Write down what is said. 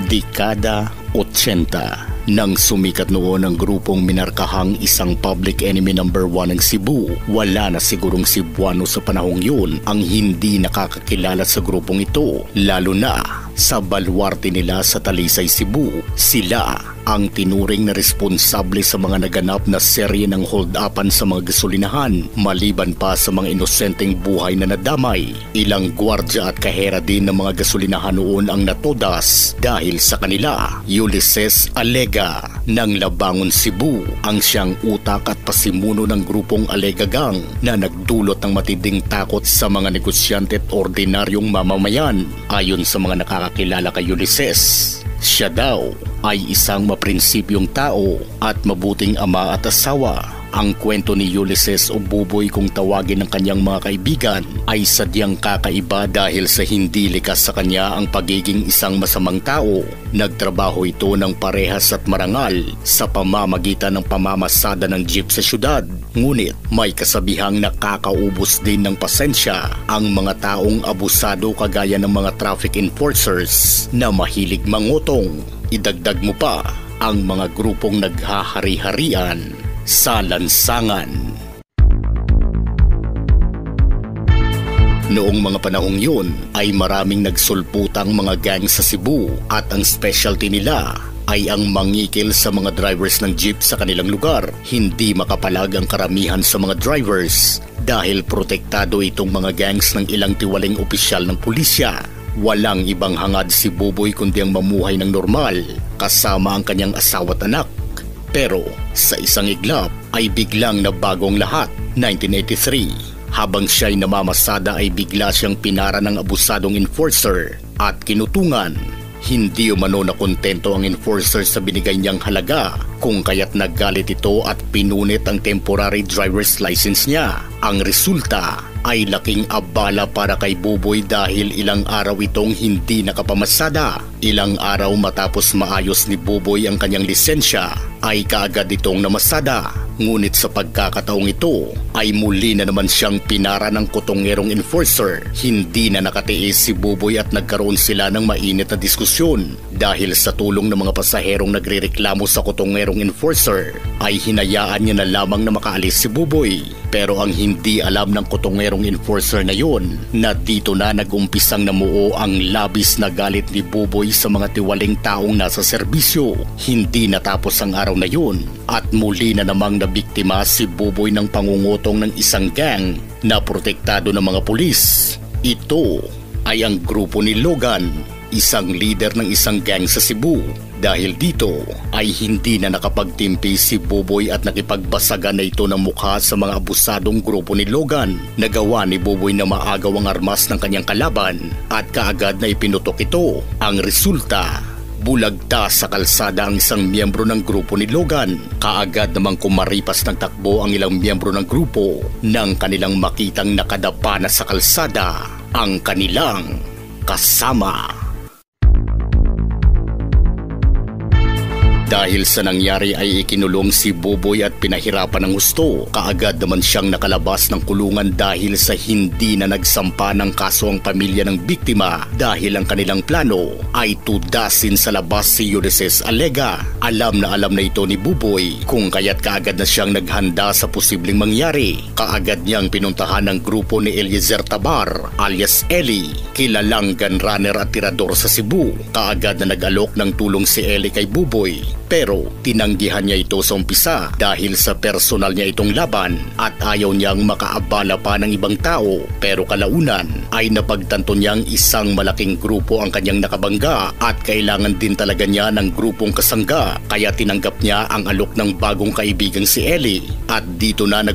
Dekada 80 nang sumikat noon ang grupong minarkahang isang public enemy number 1 ng Cebu, wala na sigurong Cebuano sa panahong yun ang hindi nakakakilala sa grupong ito, lalo na sa baluarte nila sa Talisay, Cebu. Sila ang tinuring na responsable sa mga naganap na serye ng hold-upan sa mga gasolinahan, maliban pa sa mga inosenteng buhay na nadamay. Ilang gwardya at kahera din ng mga gasolinahan noon ang natodas dahil sa kanila. Ulysses Alega ng Labangon, Cebu ang siyang utak at pasimuno ng grupong Alega Gang na nagdulot ng matinding takot sa mga negosyante at ordinaryong mamamayan. Ayon sa mga nakakakilala kay Ulysses, siya daw ay isang maprinsipyong tao at mabuting ama at asawa. Ang kwento ni Ulysses o Buboy kung tawagin ng kanyang mga kaibigan ay sadyang kakaiba dahil sa hindi likas sa kanya ang pagiging isang masamang tao. Nagtrabaho ito ng parehas at marangal sa pamamagitan ng pamamasada ng jeep sa syudad. Ngunit may kasabihang nakakaubos din ng pasensya ang mga taong abusado kagaya ng mga traffic enforcers na mahilig mangutong. Idagdag mo pa ang mga grupong naghahari-harian sa lansangan. Noong mga panahong yun ay maraming nagsulputang mga gang sa Cebu at ang specialty nila ay ang mangikil sa mga drivers ng jeep sa kanilang lugar. Hindi makapalag ang karamihan sa mga drivers dahil protektado itong mga gangs ng ilang tiwaling opisyal ng pulisya. Walang ibang hangad si Buboy kundi ang mamuhay ng normal kasama ang kanyang asawa at anak. Pero sa isang iglap ay biglang nabagong lahat. 1983, habang siya'y namamasada ay bigla siyang pinara ng abusadong enforcer at kinutungan. Hindi umano na kontento ang enforcer sa binigay niyang halaga, kung kaya't naggalit ito at pinunit ang temporary driver's license niya. Ang resulta ay laking abala para kay Buboy dahil ilang araw itong hindi nakapamasada. Ilang araw matapos maayos ni Buboy ang kanyang lisensya ay kaagad itong namasada. Ngunit sa pagkakataong ito ay muli na naman siyang pinara ng kutongerong enforcer. Hindi na nakatiis si Buboy at nagkaroon sila ng mainit na diskusyon. Dahil sa tulong ng mga pasaherong nagrereklamo sa kutongerong enforcer ay hinayaan niya na lamang na makaalis si Buboy. Pero ang hindi alam ng kutongerong enforcer na yon na dito na nagumpisang namuo ang labis na galit ni Buboy sa mga tiwaling taong nasa serbisyo. Hindi natapos ang araw na yun at muli na namang nabiktima si Buboy ng pangungutong ng isang gang na protektado ng mga pulis. Ito ay ang grupo ni Logan, isang leader ng isang gang sa Cebu. Dahil dito ay hindi na nakapagtimpi si Buboy at nakipagbasagan na ito ng mukha sa mga abusadong grupo ni Logan. Nagawa ni Buboy na maagaw ang armas ng kanyang kalaban at kaagad na ipinutok ito. Ang resulta, bulagta sa kalsada ang isang miyembro ng grupo ni Logan. Kaagad namang kumaripas ng takbo ang ilang miyembro ng grupo nang kanilang makitang nakadapa na sa kalsada ang kanilang kasama. Dahil sa nangyari ay ikinulong si Buboy at pinahirapan ng husto. Kaagad naman siyang nakalabas ng kulungan dahil sa hindi na nagsampa ng kaso ang pamilya ng biktima dahil ang kanilang plano ay tudasin sa labas si Ulysses Alega. Alam na ito ni Buboy kung kaya't kaagad na siyang naghanda sa posibleng mangyari. Kaagad niyang pinuntahan ng grupo ni Eliezer Tabar alias Eli, kilalang gunrunner at tirador sa Cebu. Kaagad na nag-alok ng tulong si Eli kay Buboy. Pero tinanggihan niya ito sa umpisa dahil sa personal niya itong laban at ayaw niyang makaabala pa ng ibang tao. Pero kalaunan ay napagtanto niyang isang malaking grupo ang kanyang nakabangga at kailangan din talaga niya ng grupong kasangga, kaya tinanggap niya ang alok ng bagong kaibigang si Eli at dito na